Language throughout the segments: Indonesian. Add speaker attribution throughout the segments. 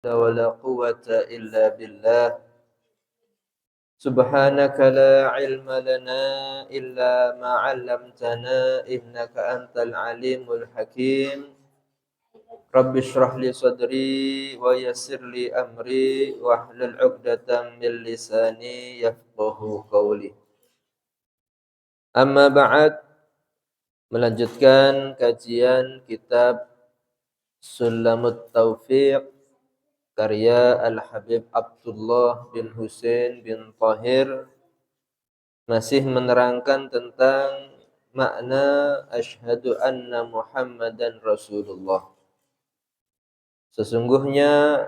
Speaker 1: ولا قوة إلا بالله سبحانك لا علم لنا إلا ما علمتنا إنك أنت العليم الحكيم رب اشرح لي صدري ويسر لي أمري واحلل عقدة من لساني يفقه قولي. Amma ba'd, melanjutkan kajian kitab Sulamut Taufiq karya Al-Habib Abdullah bin Husain bin Tahir, masih menerangkan tentang makna asyhadu anna Muhammadan Rasulullah. Sesungguhnya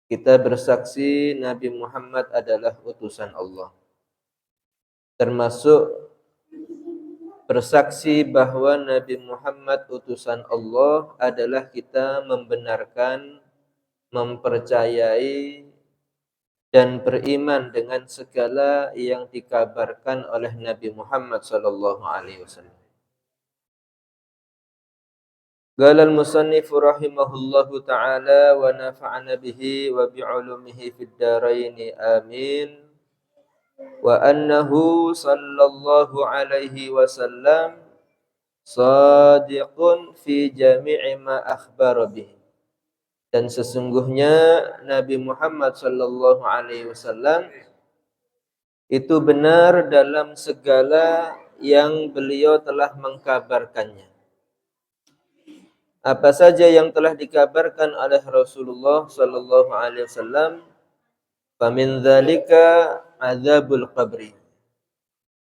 Speaker 1: kita bersaksi Nabi Muhammad adalah utusan Allah. Termasuk bersaksi bahwa Nabi Muhammad utusan Allah adalah kita membenarkan, mempercayai dan beriman dengan segala yang dikabarkan oleh Nabi Muhammad sallallahu alaihi wasallam. Qala al-musannif rahimahullahu taala wa nafa'ana bihi wa bi'ulumihi fid dharain amin. Wa annahu sallallahu alaihi wasallam shadiqun fi jami'i ma akhbara bihi. Dan sesungguhnya Nabi Muhammad sallallahu alaihi wasallam itu benar dalam segala yang beliau telah mengkabarkannya. Apa saja yang telah dikabarkan oleh Rasulullah sallallahu alaihi wasallam, famin dzalika adzabul qabri.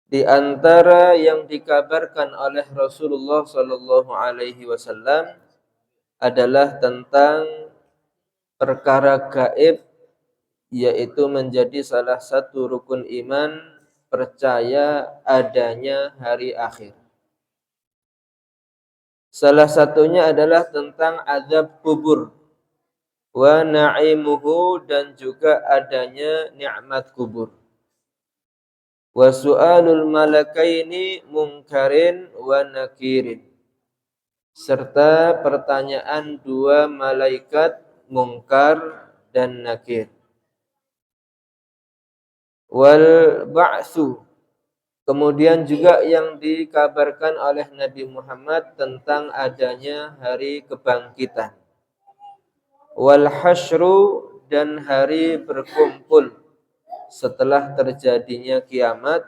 Speaker 1: Di antara yang dikabarkan oleh Rasulullah sallallahu alaihi wasallam adalah tentang perkara gaib, yaitu menjadi salah satu rukun iman percaya adanya hari akhir. Salah satunya adalah tentang azab kubur wa na'imuhu, dan juga adanya nikmat kubur. Wa su'alul malakaini munkarin wa nakirin, serta pertanyaan dua malaikat mungkar dan nakir. Wal ba'su, kemudian juga yang dikabarkan oleh Nabi Muhammad tentang adanya hari kebangkitan. Wal hasyru, dan hari berkumpul setelah terjadinya kiamat.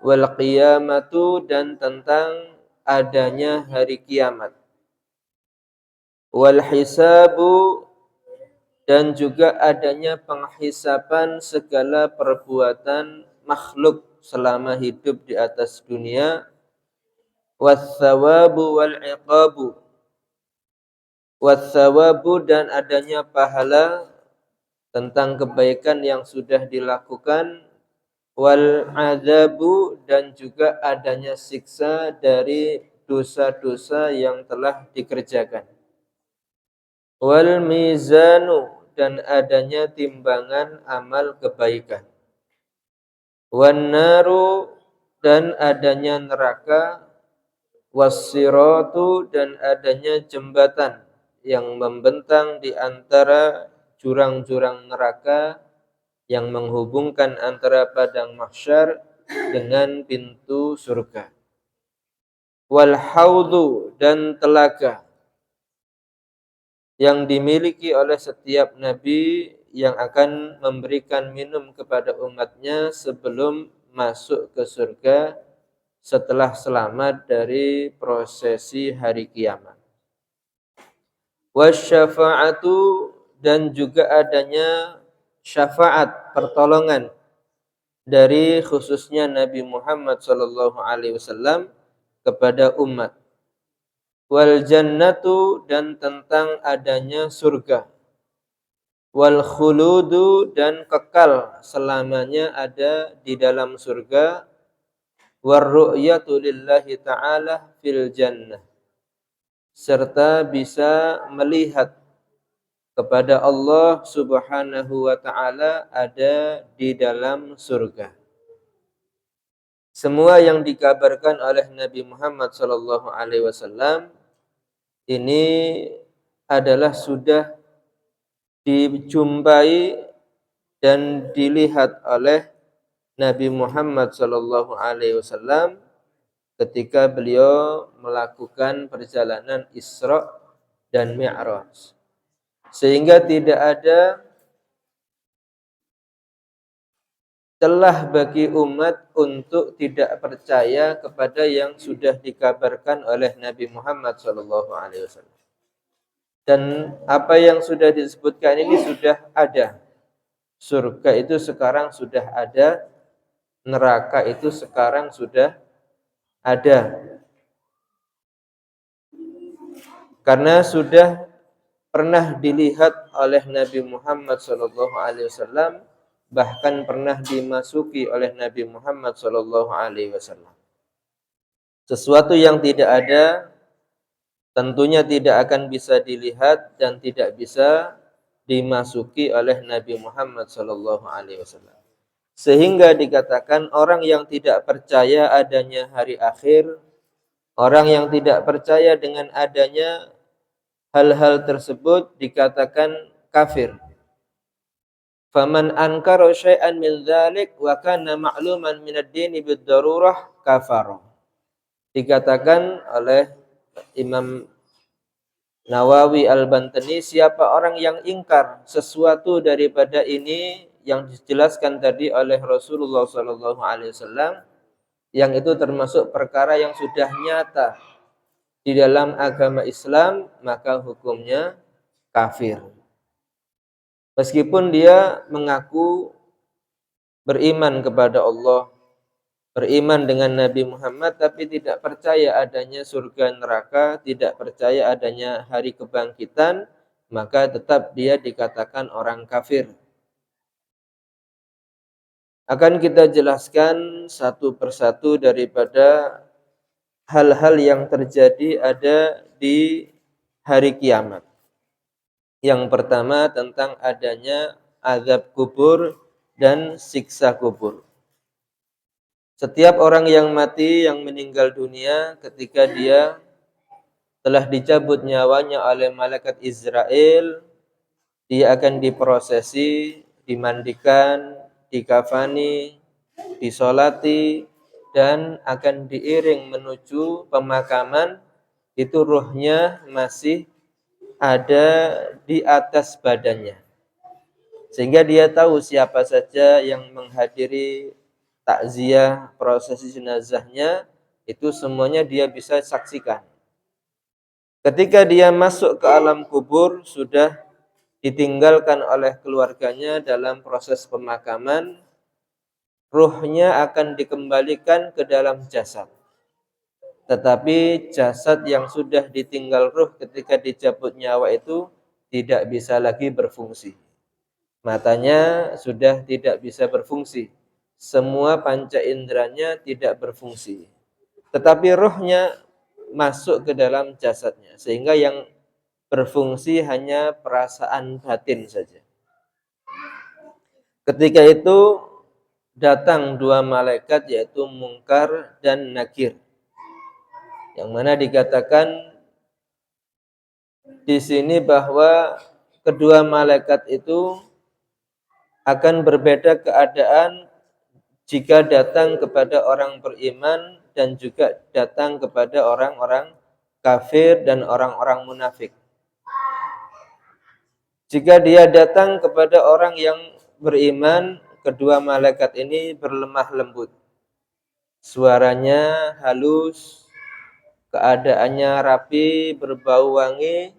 Speaker 1: Wal qiyamatu, dan tentang adanya hari kiamat. Wal hisabu, dan juga adanya penghisapan segala perbuatan makhluk selama hidup di atas dunia. Wassawabu wal iqabu, wassawabu, dan adanya pahala tentang kebaikan yang sudah dilakukan. Wal azabu, dan juga adanya siksa dari dosa-dosa yang telah dikerjakan. Wal mizanu, dan adanya timbangan amal kebaikan. Wan naru, dan adanya neraka. Wassiratu, dan adanya jembatan yang membentang di antara jurang-jurang neraka yang menghubungkan antara padang mahsyar dengan pintu surga. Wal haudhu, dan telaga yang dimiliki oleh setiap nabi yang akan memberikan minum kepada umatnya sebelum masuk ke surga setelah selamat dari prosesi hari kiamat. Wasyafa'atu, dan juga adanya syafaat, pertolongan dari khususnya Nabi Muhammad sallallahu alaihi wasallam kepada umat. Wal jannatu, dan tentang adanya surga. Wal khuludu, dan kekal selamanya ada di dalam surga. War ru'yatu lillahi ta'ala fil jannah, serta bisa melihat kepada Allah subhanahu wa ta'ala ada di dalam surga. Semua yang dikabarkan oleh Nabi Muhammad sallallahu alaihi wasallam ini adalah sudah dijumpai dan dilihat oleh Nabi Muhammad sallallahu alaihi wasallam ketika beliau melakukan perjalanan Isra dan Mi'raj. Sehingga tidak ada celah bagi umat untuk tidak percaya kepada yang sudah dikabarkan oleh Nabi Muhammad sallallahu alaihi wasallam. Dan apa yang sudah disebutkan ini sudah ada. Surga itu sekarang sudah ada, neraka itu sekarang sudah ada. Karena sudah pernah dilihat oleh Nabi Muhammad SAW, bahkan pernah dimasuki oleh Nabi Muhammad SAW. Sesuatu yang tidak ada tentunya tidak akan bisa dilihat dan tidak bisa dimasuki oleh Nabi Muhammad SAW. Sehingga dikatakan orang yang tidak percaya adanya hari akhir, orang yang tidak percaya dengan adanya hal-hal tersebut dikatakan kafir. Faman ankara syai'an min dzalik wa kana ma'luman min ad-din bid-darurah kafara. Dikatakan oleh Imam Nawawi Al-Bantani, siapa orang yang ingkar sesuatu daripada ini yang dijelaskan tadi oleh Rasulullah SAW, yang itu termasuk perkara yang sudah nyata di dalam agama Islam, maka hukumnya kafir. Meskipun dia mengaku beriman kepada Allah, beriman dengan Nabi Muhammad, tapi tidak percaya adanya surga neraka, tidak percaya adanya hari kebangkitan, maka tetap dia dikatakan orang kafir. Akan kita jelaskan satu persatu daripada hal-hal yang terjadi ada di hari kiamat. Yang pertama tentang adanya azab kubur dan siksa kubur. Setiap orang yang mati, yang meninggal dunia, ketika dia telah dicabut nyawanya oleh malaikat Israel, dia akan diprosesi, dimandikan, dikafani, disolati, dan akan diiring menuju pemakaman. Itu ruhnya masih ada di atas badannya, sehingga dia tahu siapa saja yang menghadiri takziah, prosesi jenazahnya, itu semuanya dia bisa saksikan. Ketika dia masuk ke alam kubur, sudah ditinggalkan oleh keluarganya dalam proses pemakaman, ruhnya akan dikembalikan ke dalam jasad. Tetapi jasad yang sudah ditinggal ruh ketika dicabut nyawa itu tidak bisa lagi berfungsi. Matanya sudah tidak bisa berfungsi. Semua panca inderanya tidak berfungsi. Tetapi ruhnya masuk ke dalam jasadnya. Sehingga yang berfungsi hanya perasaan batin saja. Ketika itu datang dua malaikat, yaitu Mungkar dan Nakir. Yang mana dikatakan di sini bahwa kedua malaikat itu akan berbeda keadaan jika datang kepada orang beriman dan juga datang kepada orang-orang kafir dan orang-orang munafik. Jika dia datang kepada orang yang beriman, kedua malaikat ini berlemah lembut. Suaranya halus, keadaannya rapi, berbau wangi,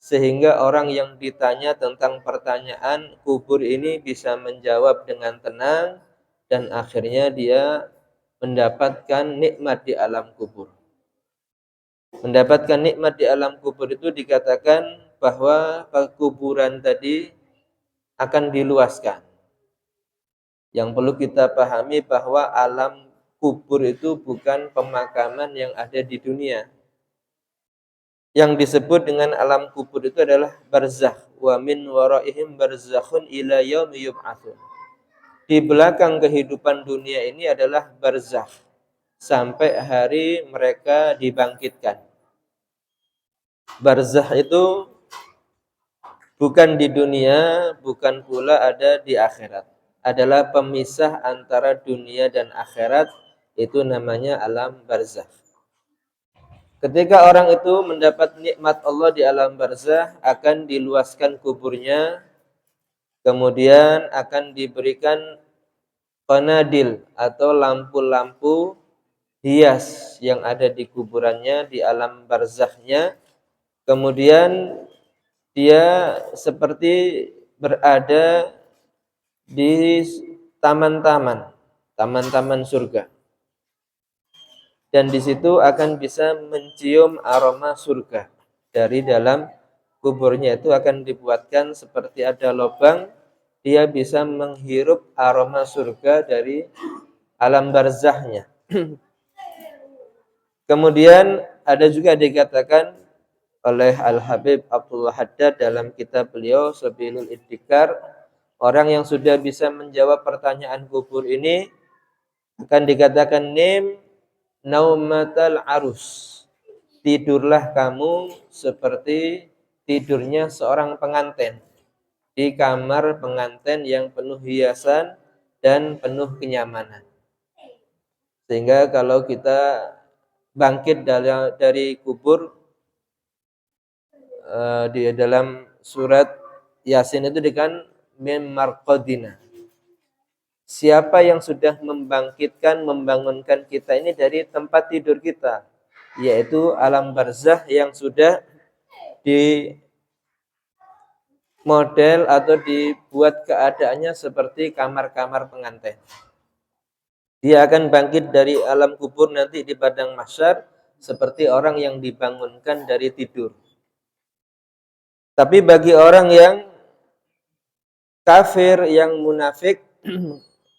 Speaker 1: sehingga orang yang ditanya tentang pertanyaan kubur ini bisa menjawab dengan tenang, dan akhirnya dia mendapatkan nikmat di alam kubur. Mendapatkan nikmat di alam kubur itu dikatakan bahwa kuburan tadi akan diluaskan. Yang perlu kita pahami bahwa alam kubur itu bukan pemakaman yang ada di dunia. Yang disebut dengan alam kubur itu adalah barzakh. Wa min waraihim barzakhun ila yaumi yub'atsun. Di belakang kehidupan dunia ini adalah barzakh, sampai hari mereka dibangkitkan. Barzakh itu bukan di dunia, bukan pula ada di akhirat. Adalah pemisah antara dunia dan akhirat, itu namanya alam barzakh. Ketika orang itu mendapat nikmat Allah di alam barzakh, akan diluaskan kuburnya, kemudian akan diberikan qanadil atau lampu-lampu hias yang ada di kuburannya di alam barzakhnya. Kemudian dia seperti berada di taman-taman surga. Dan di situ akan bisa mencium aroma surga. Dari dalam kuburnya itu akan dibuatkan seperti ada lubang, dia bisa menghirup aroma surga dari alam barzakhnya. Kemudian ada juga dikatakan oleh Al-Habib Abdullah Haddad dalam kitab beliau Sabilul Iddikar, orang yang sudah bisa menjawab pertanyaan kubur ini akan dikatakan nim naumatal arus. Tidurlah kamu seperti tidurnya seorang pengantin di kamar pengantin yang penuh hiasan dan penuh kenyamanan. Sehingga kalau kita bangkit dari kubur, di dalam surat Yasin itu dikatakan min marqadina. Siapa yang sudah membangkitkan, membangunkan kita ini dari tempat tidur kita, yaitu alam barzakh yang sudah di model atau dibuat keadaannya seperti kamar-kamar pengantin. Dia akan bangkit dari alam kubur nanti di padang mahsyar seperti orang yang dibangunkan dari tidur. Tapi bagi orang yang kafir, yang munafik,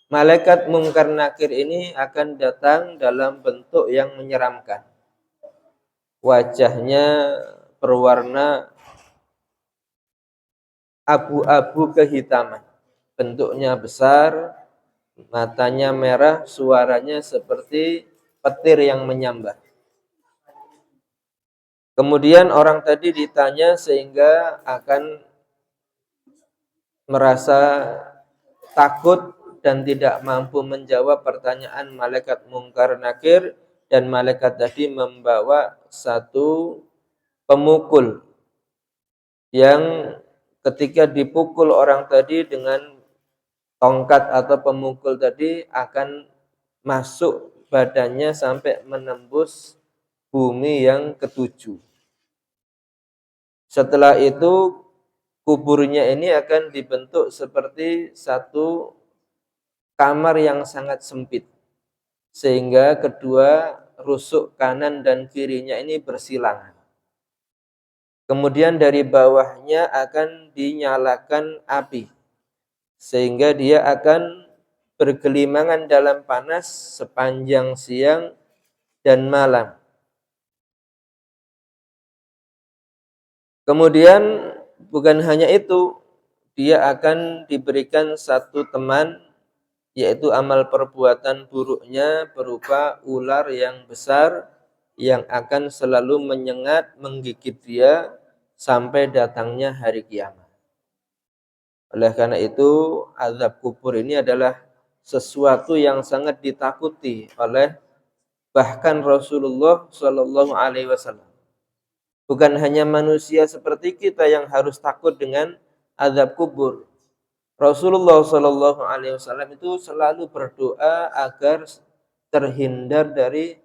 Speaker 1: malaikat mungkar nakir ini akan datang dalam bentuk yang menyeramkan. Wajahnya berwarna abu-abu kehitaman. Bentuknya besar, matanya merah, suaranya seperti petir yang menyambar. Kemudian orang tadi ditanya sehingga akan merasa takut dan tidak mampu menjawab pertanyaan malaikat mungkar nakir, dan malaikat tadi membawa satu pemukul yang ketika dipukul orang tadi dengan tongkat atau pemukul tadi akan masuk badannya sampai menembus bumi yang ketujuh. Setelah itu kuburnya ini akan dibentuk seperti satu kamar yang sangat sempit, sehingga kedua rusuk kanan dan kirinya ini bersilangan. Kemudian dari bawahnya akan dinyalakan api, sehingga dia akan bergelimangan dalam panas sepanjang siang dan malam. Kemudian bukan hanya itu, dia akan diberikan satu teman, yaitu amal perbuatan buruknya berupa ular yang besar yang akan selalu menyengat, menggigit dia sampai datangnya hari kiamat. Oleh karena itu, azab kubur ini adalah sesuatu yang sangat ditakuti oleh bahkan Rasulullah Shallallahu Alaihi Wasallam. Bukan hanya manusia seperti kita yang harus takut dengan azab kubur. Rasulullah Shallallahu Alaihi Wasallam itu selalu berdoa agar terhindar dari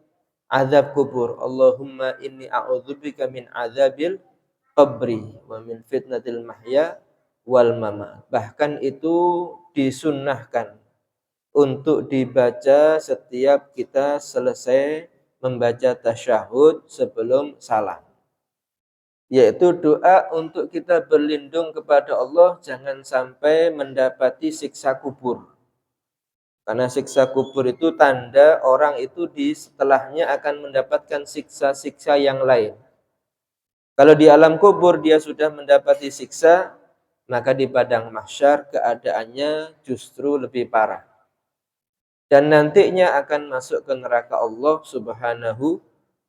Speaker 1: azab kubur. Allahumma inni a'udzubika min azabil qabri wa min fitnatil mahya wal mamat. Bahkan itu disunnahkan untuk dibaca setiap kita selesai membaca tasyahud sebelum salam. Yaitu doa untuk kita berlindung kepada Allah jangan sampai mendapati siksa kubur. Karena siksa kubur itu tanda orang itu di setelahnya akan mendapatkan siksa-siksa yang lain. Kalau di alam kubur dia sudah mendapati siksa, maka di padang mahsyar keadaannya justru lebih parah. Dan nantinya akan masuk ke neraka Allah Subhanahu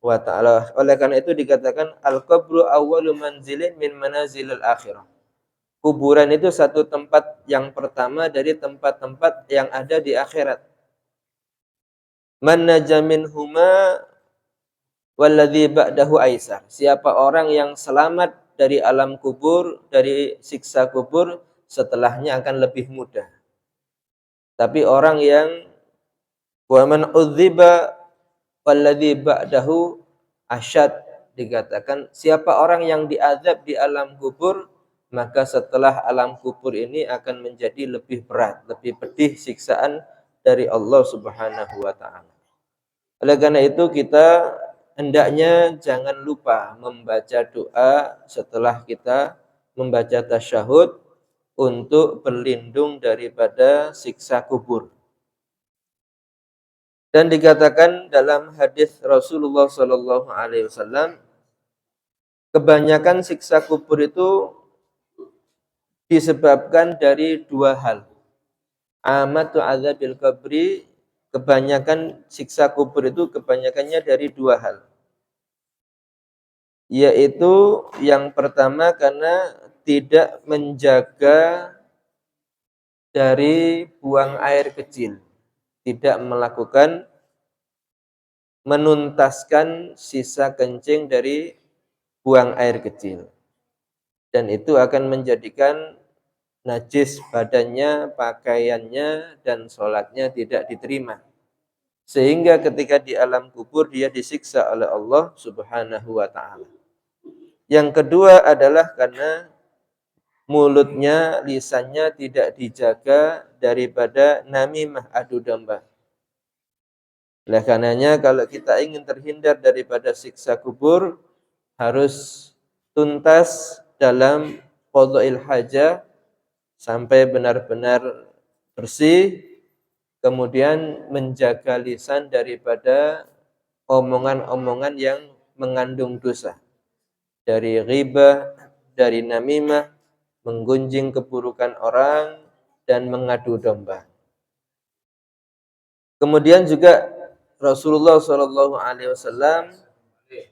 Speaker 1: wa ta'ala. Oleh karena itu dikatakan al-qabru awwalu manzilin min manazilil akhirah. kuburan itu satu tempat yang pertama dari tempat-tempat yang ada di akhirat. Man naja minhuma walladzi ba'dahu aisar. Siapa orang yang selamat dari alam kubur, dari siksa kubur, setelahnya akan lebih mudah. Tapi orang yang wa man udziba walladzi ba'dahu asyad, dikatakan siapa orang yang diazab di alam kubur, maka setelah alam kubur ini akan menjadi lebih berat, lebih pedih siksaan dari Allah Subhanahu wa taala. Oleh karena itu kita hendaknya jangan lupa membaca doa setelah kita membaca tasyahud untuk berlindung daripada siksa kubur. Dan dikatakan dalam hadis Rasulullah Shallallahu Alaihi Wasallam, kebanyakan siksa kubur itu disebabkan dari dua hal. Amatu azabil qabri, kebanyakan siksa kubur itu kebanyakannya dari dua hal. Yaitu yang pertama karena tidak menjaga dari buang air kecil, tidak melakukan menuntaskan sisa kencing dari buang air kecil. Dan itu akan menjadikan najis badannya, pakaiannya, dan sholatnya tidak diterima. Sehingga ketika di alam kubur dia disiksa oleh Allah Subhanahu wa ta'ala. Yang kedua adalah karena mulutnya, lisannya tidak dijaga daripada namimah, adu domba. Oleh karenanya kalau kita ingin terhindar daripada siksa kubur, harus tuntas dalam qadha'il hajah sampai benar-benar bersih, kemudian menjaga lisan daripada omongan-omongan yang mengandung dosa. Dari ghibah, dari namimah, menggunjing keburukan orang, dan mengadu domba. Kemudian juga Rasulullah SAW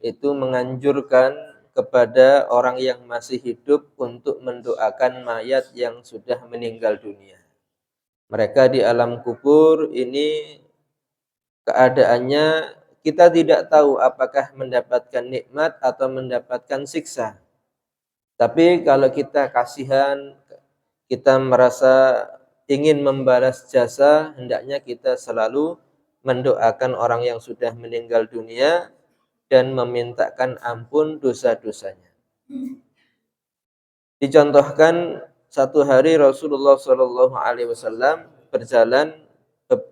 Speaker 1: itu menganjurkan kepada orang yang masih hidup untuk mendoakan mayat yang sudah meninggal dunia. Mereka di alam kubur ini keadaannya kita tidak tahu apakah mendapatkan nikmat atau mendapatkan siksa. Tapi kalau kita kasihan, kita merasa ingin membalas jasa, hendaknya kita selalu mendoakan orang yang sudah meninggal dunia dan memintakan ampun dosa-dosanya. Dicontohkan satu hari Rasulullah SAW berjalan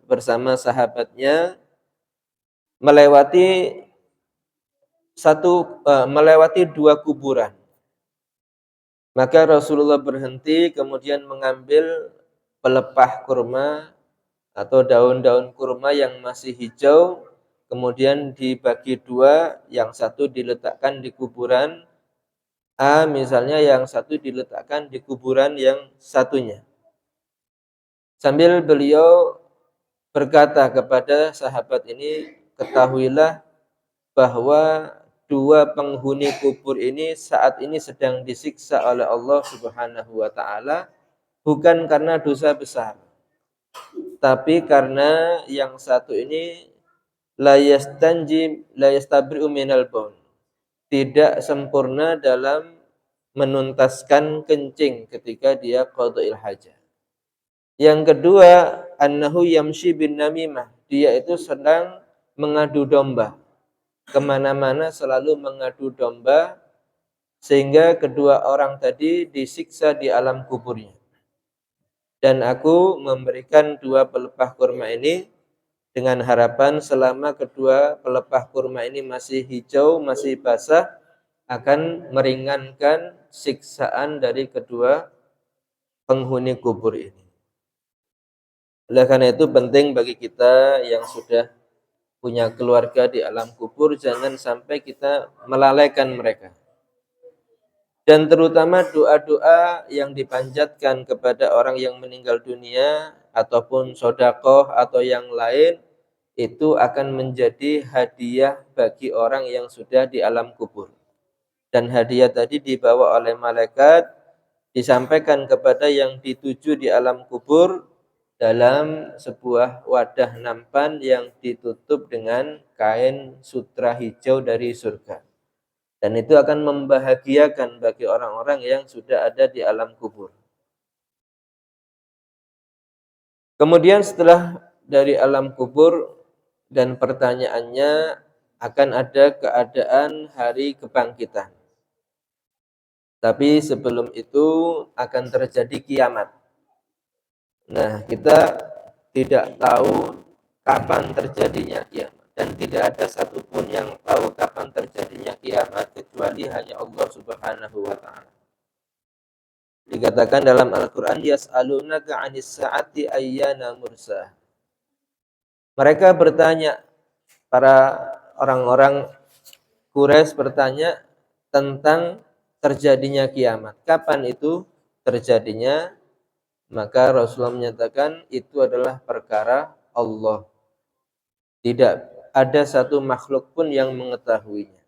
Speaker 1: bersama sahabatnya melewati dua kuburan. Maka Rasulullah berhenti kemudian mengambil pelepah kurma atau daun-daun kurma yang masih hijau, kemudian dibagi dua, yang satu diletakkan di kuburan A misalnya, yang satu diletakkan di kuburan yang satunya. Sambil beliau berkata kepada sahabat ini, ketahuilah bahwa dua penghuni kubur ini saat ini sedang disiksa oleh Allah Subhanahu wa taala, bukan karena dosa besar, tapi karena yang satu ini la yastabri'u minal baul, tidak sempurna dalam menuntaskan kencing ketika dia qadha'il hajah. Yang kedua, annahu yamshi bin namimah, dia itu sedang mengadu domba. Kemana-mana selalu mengadu domba, sehingga kedua orang tadi disiksa di alam kuburnya. Dan aku memberikan dua pelepah kurma ini dengan harapan selama kedua pelepah kurma ini masih hijau, masih basah, akan meringankan siksaan dari kedua penghuni kubur ini. Oleh karena itu penting bagi kita yang sudah punya keluarga di alam kubur, jangan sampai kita melalaikan mereka. Dan terutama doa-doa yang dipanjatkan kepada orang yang meninggal dunia ataupun sedekah atau yang lain, itu akan menjadi hadiah bagi orang yang sudah di alam kubur. Dan hadiah tadi dibawa oleh malaikat disampaikan kepada yang dituju di alam kubur dalam sebuah wadah nampan yang ditutup dengan kain sutra hijau dari surga. Dan itu akan membahagiakan bagi orang-orang yang sudah ada di alam kubur. Kemudian setelah dari alam kubur dan pertanyaannya akan ada keadaan hari kebangkitan. Tapi sebelum itu akan terjadi kiamat. Nah, kita tidak tahu kapan terjadinya kiamat. Dan tidak ada satupun yang tahu kapan terjadinya kiamat kecuali hanya Allah Subhanahu wa Ta'ala. Dikatakan dalam Al-Quran, yas'alunaka 'anis sa'ati ayyana mursaha. Mereka bertanya, para orang-orang Quraisy bertanya tentang terjadinya kiamat. Kapan itu terjadinya? Maka Rasulullah menyatakan itu adalah perkara Allah. Tidak ada satu makhluk pun yang mengetahuinya.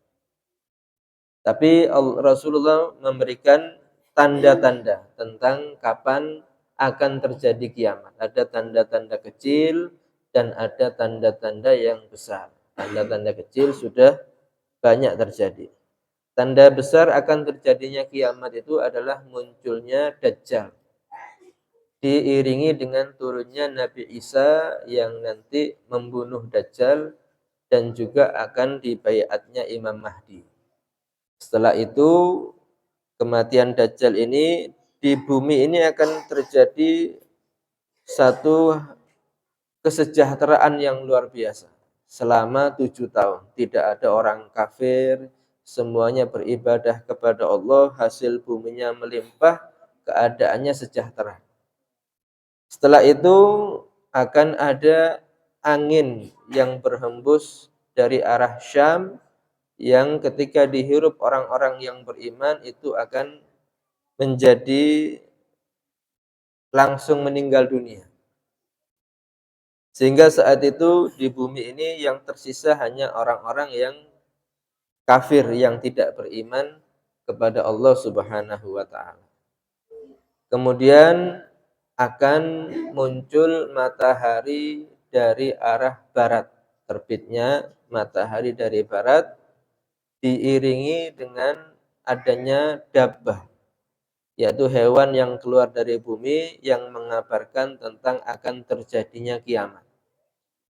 Speaker 1: Tapi Rasulullah memberikan tanda-tanda tentang kapan akan terjadi kiamat. Ada tanda-tanda kecil dan ada tanda-tanda yang besar. Tanda-tanda kecil sudah banyak terjadi. Tanda besar akan terjadinya kiamat itu adalah munculnya Dajjal. Diiringi dengan turunnya Nabi Isa yang nanti membunuh Dajjal dan juga akan dibaiatnya Imam Mahdi. Setelah itu kematian Dajjal ini di bumi ini akan terjadi satu kesejahteraan yang luar biasa. Selama 7 tahun tidak ada orang kafir, semuanya beribadah kepada Allah, hasil buminya melimpah, keadaannya sejahtera. Setelah itu akan ada angin yang berhembus dari arah Syam yang ketika dihirup orang-orang yang beriman itu akan menjadi langsung meninggal dunia. Sehingga saat itu di bumi ini yang tersisa hanya orang-orang yang kafir yang tidak beriman kepada Allah Subhanahu wa Ta'ala. Kemudian akan muncul matahari dari arah barat. Terbitnya matahari dari barat diiringi dengan adanya dabbah, yaitu hewan yang keluar dari bumi yang mengabarkan tentang akan terjadinya kiamat.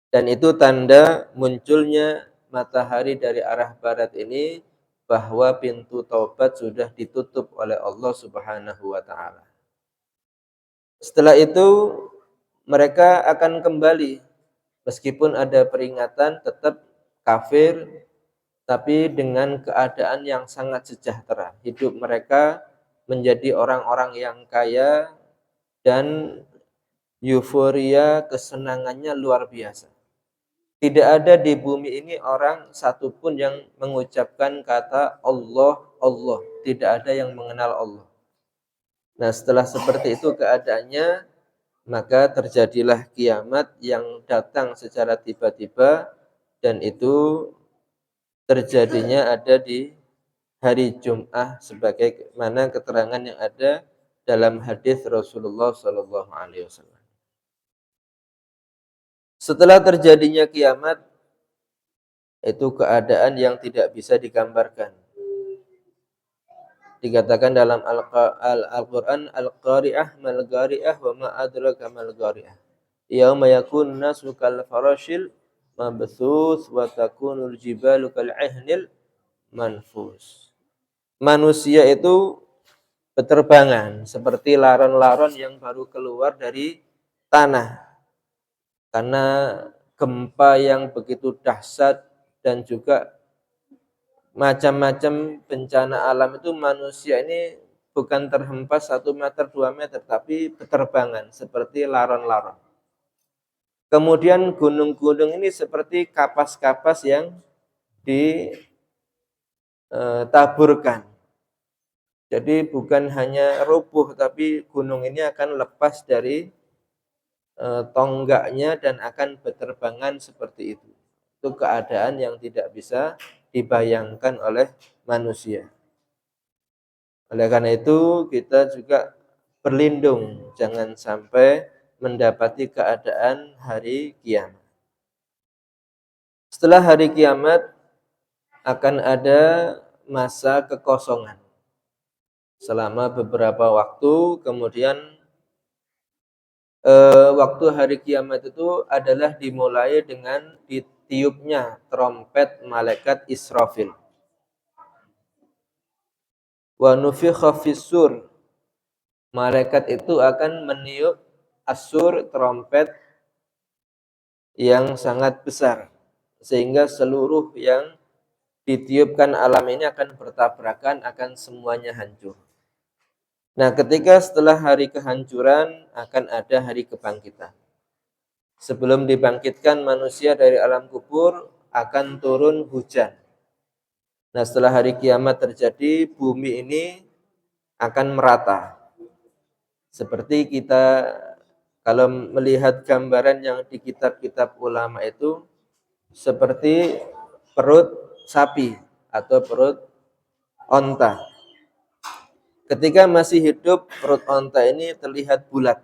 Speaker 1: Dan itu tanda munculnya matahari dari arah barat ini bahwa pintu taubat sudah ditutup oleh Allah Subhanahu wa Ta'ala. Setelah itu mereka akan kembali meskipun ada peringatan tetap kafir tapi dengan keadaan yang sangat sejahtera. Hidup mereka menjadi orang-orang yang kaya dan euforia kesenangannya luar biasa. Tidak ada di bumi ini orang satupun yang mengucapkan kata Allah, Allah. Tidak ada yang mengenal Allah. Nah, setelah seperti itu keadaannya, maka terjadilah kiamat yang datang secara tiba-tiba dan itu terjadinya ada di hari Jum'ah sebagaimana keterangan yang ada dalam hadis Rasulullah sallallahu alaihi wasallam. Setelah terjadinya kiamat itu keadaan yang tidak bisa digambarkan. Dikatakan dalam Al-Qur'an Al-Qari'ah mal-Qari'ah wa ma adraka mal-Qari'ah. Yauma yakun nasu kal farashil mabthus wa takunul jibalu kal ihnil manfus. Manusia itu beterbangan seperti laron-laron yang baru keluar dari tanah. Karena gempa yang begitu dahsyat dan juga macam-macam bencana alam itu manusia ini bukan terhempas 1 meter 2 meter tapi beterbangan seperti laron-laron. Kemudian gunung-gunung ini seperti kapas-kapas yang ditaburkan. Jadi bukan hanya rubuh tapi gunung ini akan lepas dari tonggaknya dan akan beterbangan seperti itu. Itu keadaan yang tidak bisa dibayangkan oleh manusia. Oleh karena itu kita juga berlindung jangan sampai mendapati keadaan hari kiamat. Setelah hari kiamat akan ada masa kekosongan selama beberapa waktu, kemudian waktu hari kiamat itu adalah dimulai dengan ditiupnya trompet malaikat Israfil. Wa nufikha fis-sur. Malaikat itu akan meniup asur, trompet yang sangat besar, sehingga seluruh yang ditiupkan alam ini akan bertabrakan, akan semuanya hancur. Nah, ketika setelah hari kehancuran akan ada hari kebangkitan. Sebelum dibangkitkan manusia dari alam kubur akan turun hujan. Nah, setelah hari kiamat terjadi, bumi ini akan merata. Seperti kita kalau melihat gambaran yang di kitab-kitab ulama itu seperti perut sapi atau perut onta. Ketika masih hidup, perut onta ini terlihat bulat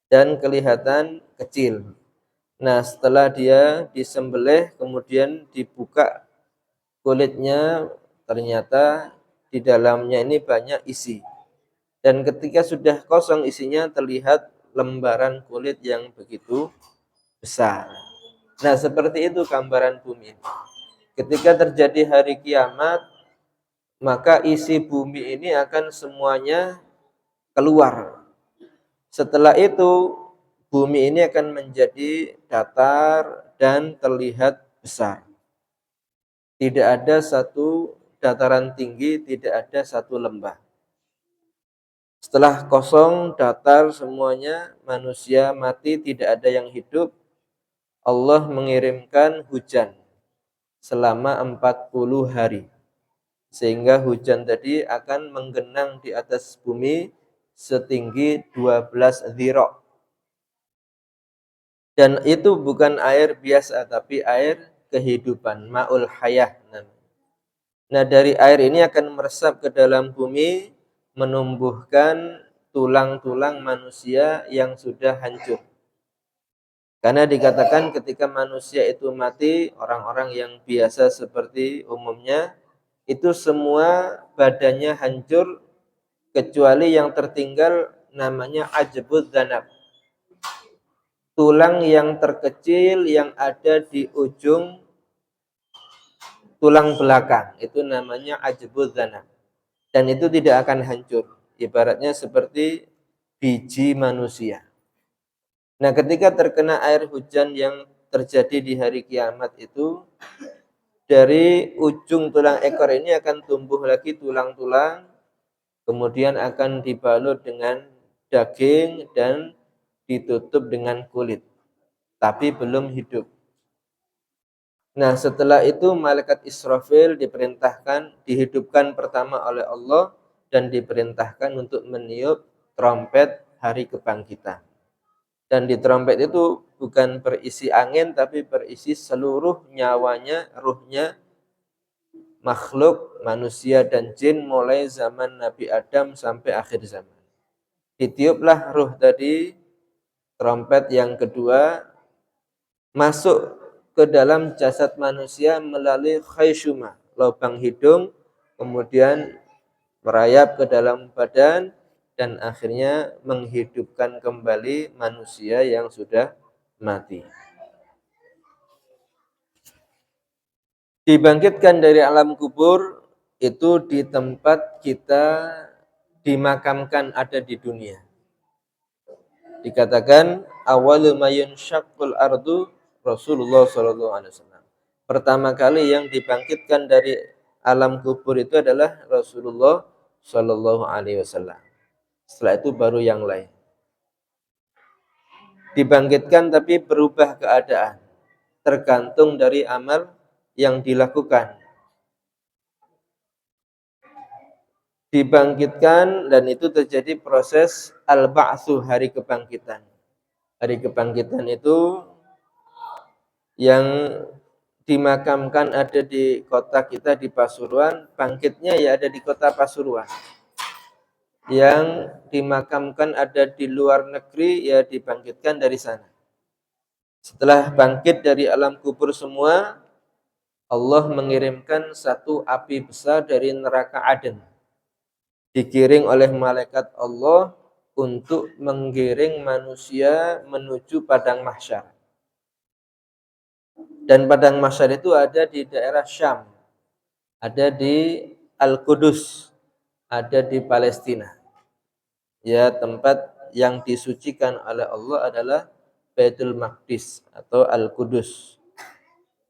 Speaker 1: dan kelihatan kecil. Nah, setelah dia disembelih, kemudian dibuka kulitnya, ternyata di dalamnya ini banyak isi. Dan ketika sudah kosong isinya, terlihat lembaran kulit yang begitu besar. Nah, seperti itu gambaran bumi. Ketika terjadi hari kiamat, maka isi bumi ini akan semuanya keluar. Setelah itu, bumi ini akan menjadi datar dan terlihat besar. Tidak ada satu dataran tinggi, tidak ada satu lembah. Setelah kosong, datar semuanya, manusia mati, tidak ada yang hidup. Allah mengirimkan hujan selama 40 hari. Sehingga hujan tadi akan menggenang di atas bumi setinggi 12 dhira'. Dan itu bukan air biasa, tapi air kehidupan, ma'ul hayah. Nah, dari air ini akan meresap ke dalam bumi, menumbuhkan tulang-tulang manusia yang sudah hancur. Karena dikatakan ketika manusia itu mati, orang-orang yang biasa seperti umumnya, itu semua badannya hancur, kecuali yang tertinggal namanya ajbud dzanab. Tulang yang terkecil yang ada di ujung tulang belakang, itu namanya ajbud dzanab. Dan itu tidak akan hancur. Ibaratnya seperti biji manusia. Nah, ketika terkena air hujan yang terjadi di hari kiamat itu, dari ujung tulang ekor ini akan tumbuh lagi tulang-tulang, kemudian akan dibalut dengan daging dan ditutup dengan kulit, tapi belum hidup. Nah, setelah itu malaikat Israfil diperintahkan, dihidupkan pertama oleh Allah dan diperintahkan untuk meniup trompet hari kebangkitan. Dan di trompet itu bukan berisi angin, tapi berisi seluruh nyawanya, ruhnya, makhluk, manusia dan jin mulai zaman Nabi Adam sampai akhir zaman. Ditiuplah ruh tadi, trompet yang kedua, masuk ke dalam jasad manusia melalui khayshuma, lubang hidung, kemudian merayap ke dalam badan, dan akhirnya menghidupkan kembali manusia yang sudah mati. Dibangkitkan dari alam kubur itu di tempat kita dimakamkan ada di dunia. Dikatakan awwalu mayun syaqqul ardu Rasulullah sallallahu alaihi wasallam. Pertama kali yang dibangkitkan dari alam kubur itu adalah Rasulullah sallallahu alaihi wasallam. Setelah itu baru yang lain. Dibangkitkan tapi berubah keadaan. Tergantung dari amal yang dilakukan. Dibangkitkan dan itu terjadi proses al-ba'tsu, hari kebangkitan. Hari kebangkitan itu yang dimakamkan ada di kota kita di Pasuruan, bangkitnya ya ada di kota Pasuruan. Yang dimakamkan ada di luar negeri ya dibangkitkan dari sana. Setelah bangkit dari alam kubur semua, Allah mengirimkan satu api besar dari neraka Aden. Digiring oleh malaikat Allah untuk menggiring manusia menuju padang mahsyar. Dan padang mahsyar itu ada di daerah Syam, ada di Al-Qudus, ada di Palestina. Ya, tempat yang disucikan oleh Allah adalah Baitul Maqdis atau Al-Qudus.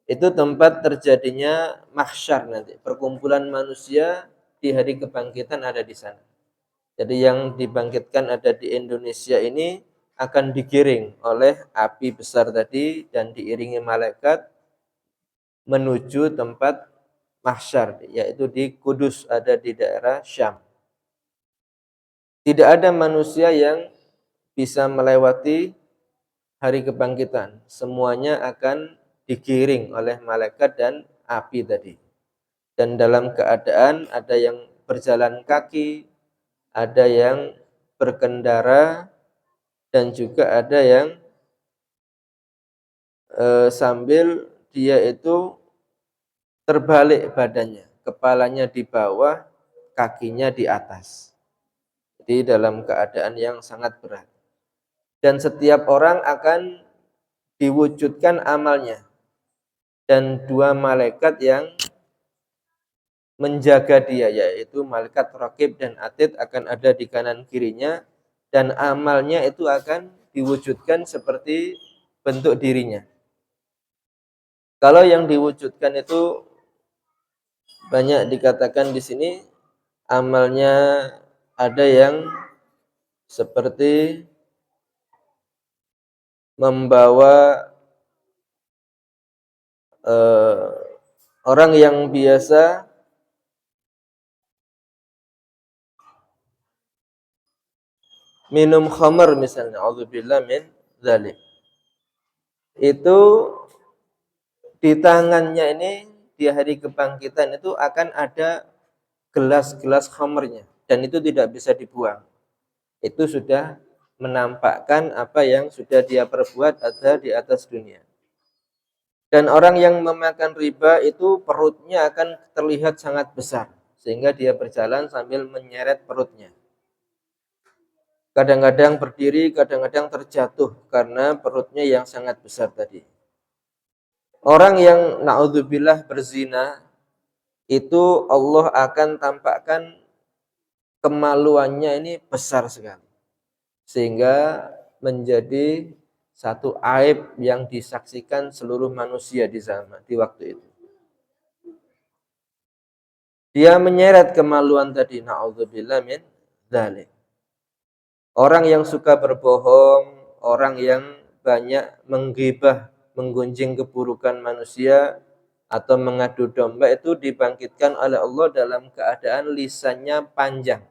Speaker 1: Itu tempat terjadinya mahsyar nanti, perkumpulan manusia di hari kebangkitan ada di sana. Jadi yang dibangkitkan ada di Indonesia ini akan digiring oleh api besar tadi dan diiringi malaikat menuju tempat mahsyar, yaitu di Kudus, ada di daerah Syam. Tidak ada manusia yang bisa melewati hari kebangkitan. Semuanya akan digiring oleh malaikat dan api tadi. Dan dalam keadaan ada yang berjalan kaki, ada yang berkendara, dan juga ada yang sambil dia itu terbalik badannya, kepalanya di bawah, kakinya di atas. Jadi dalam keadaan yang sangat berat. Dan setiap orang akan diwujudkan amalnya. Dan dua malaikat yang menjaga dia, yaitu malaikat Raqib dan Atid akan ada di kanan kirinya. Dan amalnya itu akan diwujudkan seperti bentuk dirinya. Kalau yang diwujudkan itu banyak dikatakan di sini amalnya ada yang seperti membawa orang yang biasa minum khamar misalnya, auzubillah min dzalik. Itu di tangannya ini di hari kebangkitan itu akan ada gelas-gelas khamarnya dan itu tidak bisa dibuang. Itu sudah menampakkan apa yang sudah dia perbuat ada di atas dunia. Dan orang yang memakan riba itu perutnya akan terlihat sangat besar sehingga dia berjalan sambil menyeret perutnya. Kadang-kadang berdiri, kadang-kadang terjatuh karena perutnya yang sangat besar tadi. Orang yang na'udzubillah berzina itu Allah akan tampakkan kemaluannya ini besar sekali. Sehingga menjadi satu aib yang disaksikan seluruh manusia di zaman di waktu itu. Dia menyeret kemaluan tadi, na'udzubillah min dzalik. Orang yang suka berbohong, orang yang banyak menggibah, menggunjing keburukan manusia atau mengadu domba itu dibangkitkan oleh Allah dalam keadaan lisannya panjang,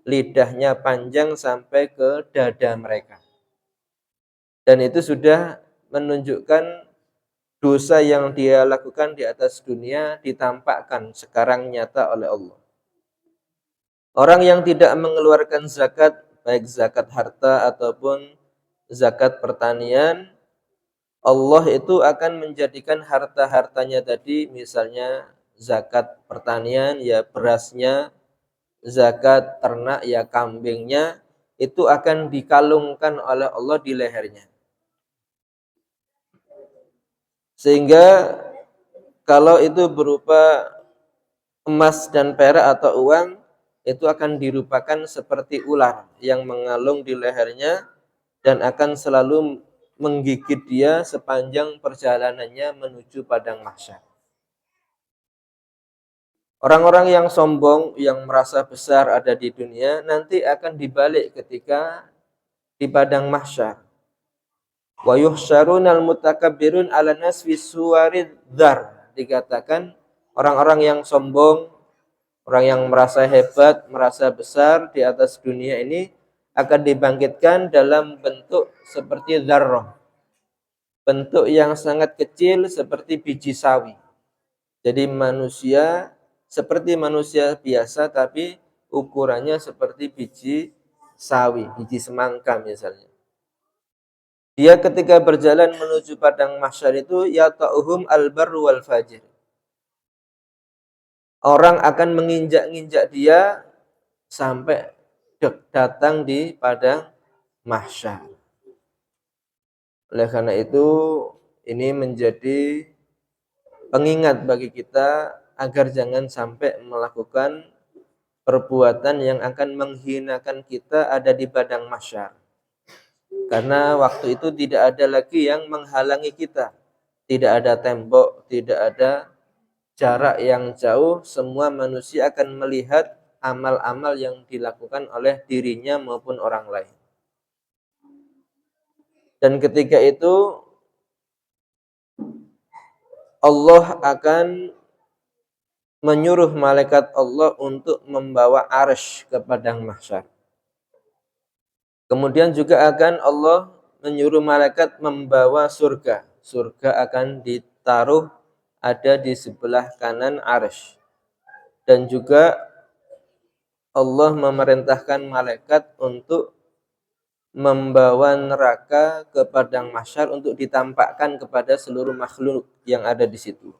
Speaker 1: lidahnya panjang sampai ke dada mereka. Dan itu sudah menunjukkan dosa yang dia lakukan di atas dunia ditampakkan sekarang nyata oleh Allah. Orang yang tidak mengeluarkan zakat, baik zakat harta ataupun zakat pertanian, Allah itu akan menjadikan harta-hartanya tadi, misalnya zakat pertanian ya berasnya, zakat ternak ya kambingnya, itu akan dikalungkan oleh Allah di lehernya. Sehingga kalau itu berupa emas dan perak atau uang, itu akan dirupakan seperti ular yang mengalung di lehernya dan akan selalu menggigit dia sepanjang perjalanannya menuju padang mahsyar. Orang-orang yang sombong, yang merasa besar ada di dunia, nanti akan dibalik ketika di padang mahsyar. Wa yuhsyarunal mutakabbirun ala nasfi suwarid dzar. Dikatakan orang-orang yang sombong, orang yang merasa hebat, merasa besar di atas dunia ini akan dibangkitkan dalam bentuk seperti dzarrah. bentuk yang sangat kecil seperti biji sawi. Jadi manusia seperti manusia biasa tapi ukurannya seperti biji sawi, biji semangka misalnya. Dia ketika berjalan menuju padang mahsyar itu yata'uhum al-barru wal fajir. Orang akan menginjak-injak dia sampai datang di padang mahsyar. Oleh karena itu ini menjadi pengingat bagi kita agar jangan sampai melakukan perbuatan yang akan menghinakan kita ada di padang mahsyar. Karena waktu itu tidak ada lagi yang menghalangi kita. Tidak ada tembok, tidak ada jarak yang jauh, semua manusia akan melihat amal-amal yang dilakukan oleh dirinya maupun orang lain. Dan ketika itu Allah akan menyuruh malaikat Allah untuk membawa arsy ke padang mahsyar. Kemudian juga akan Allah menyuruh malaikat membawa surga. Surga akan ditaruh ada di sebelah kanan arsy. Dan juga Allah memerintahkan malaikat untuk membawa neraka ke padang mahsyar untuk ditampakkan kepada seluruh makhluk yang ada di situ.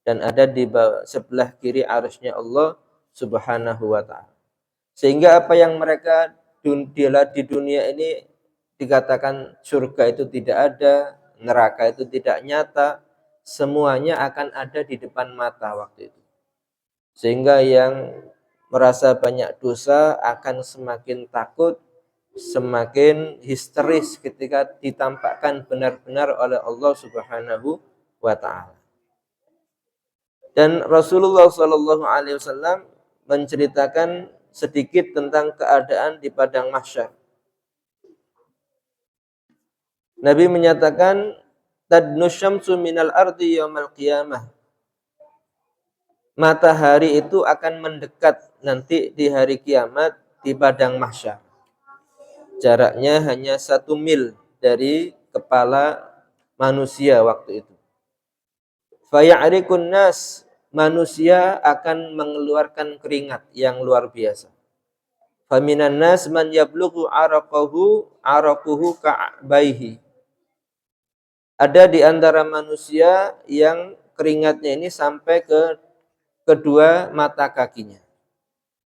Speaker 1: Dan ada di sebelah kiri arsy-Nya Allah Subhanahu wa taala. Sehingga apa yang mereka di dunia ini dikatakan surga itu tidak ada, neraka itu tidak nyata, semuanya akan ada di depan mata waktu itu. Sehingga yang merasa banyak dosa akan semakin takut, semakin histeris ketika ditampakkan benar-benar oleh Allah Subhanahu wa taala. Dan Rasulullah Shallallahu alaihi wasallam menceritakan sedikit tentang keadaan di padang mahsyar. Nabi menyatakan tadnu syamsu minal ardi yaumal qiyamah. Matahari itu akan mendekat nanti di hari kiamat di padang mahsyar. Jaraknya hanya 1 mil dari kepala manusia waktu itu. Faya'rikun nas, manusia akan mengeluarkan keringat yang luar biasa. Faminan nas man yablughu araquhu ka'baihi. Ada di antara manusia yang keringatnya ini sampai ke kedua mata kakinya.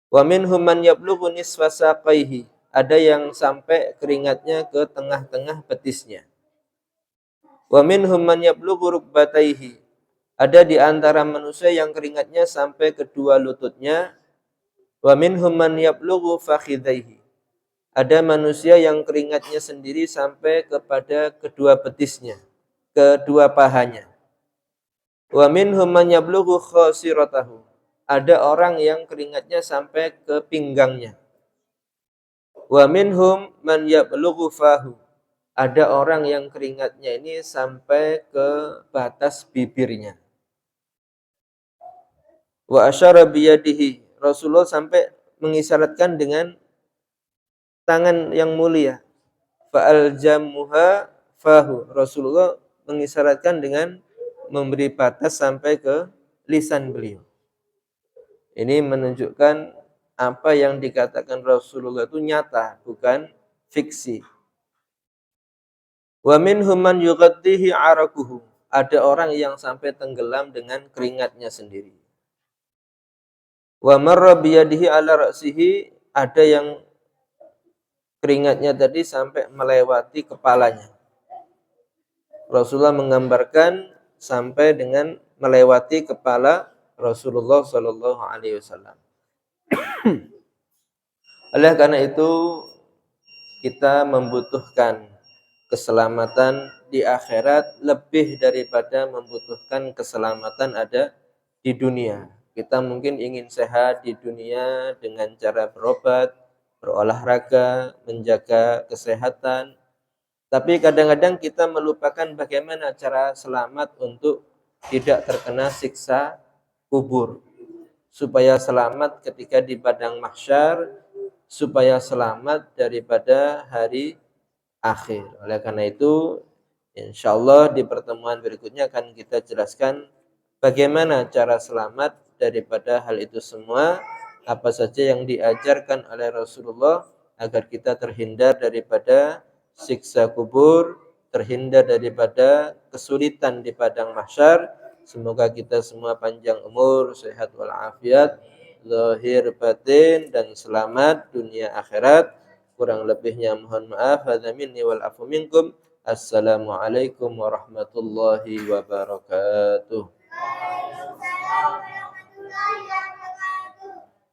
Speaker 1: Wa minhum man yablughu nisfa saqaihi. Ada yang sampai keringatnya ke tengah-tengah betisnya. Wa minhum man yablughu rukbataihi. Ada di antara manusia yang keringatnya sampai kedua lututnya. Wa minhum man yablughu fakhidaihi. Ada manusia yang keringatnya sendiri sampai kepada kedua betisnya, kedua pahanya. Wa minhum man yablughu khasiratahu. Ada orang yang keringatnya sampai ke pinggangnya. Wa minhum man yablughu fahu. Ada orang yang keringatnya ini sampai ke batas bibirnya. Wa asyara biyadihi. Rasulullah sampai mengisyaratkan dengan tangan yang mulia. Fa'al jamuha fahu. Rasulullah mengisyaratkan dengan memberi batas sampai ke lisan beliau. Ini menunjukkan apa yang dikatakan Rasulullah itu nyata, bukan fiksi. Wa minhum man yughaddihi araquhu. Ada orang yang sampai tenggelam dengan keringatnya sendiri. Wa marra biyadihi ala ra'sihi, ada yang keringatnya tadi sampai melewati kepalanya. Rasulullah menggambarkan sampai dengan melewati kepala Rasulullah Shallallahu alaihi wasallam. Oleh karena itu kita membutuhkan keselamatan di akhirat lebih daripada membutuhkan keselamatan ada di dunia. Kita mungkin ingin sehat di dunia dengan cara berobat, berolahraga, menjaga kesehatan. Tapi kadang-kadang kita melupakan bagaimana cara selamat untuk tidak terkena siksa kubur. Supaya selamat ketika di padang mahsyar, supaya selamat daripada hari akhir. Oleh karena itu, Insyaallah di pertemuan berikutnya akan kita jelaskan bagaimana cara selamat daripada hal itu semua, apa saja yang diajarkan oleh Rasulullah agar kita terhindar daripada siksa kubur, terhindar daripada kesulitan di padang mahsyar. Semoga kita semua panjang umur, sehat walafiat, zahir batin dan selamat dunia akhirat. Kurang lebihnya mohon maaf. Hadza minni wal afu minkum. Assalamualaikum warahmatullahi wabarakatuh.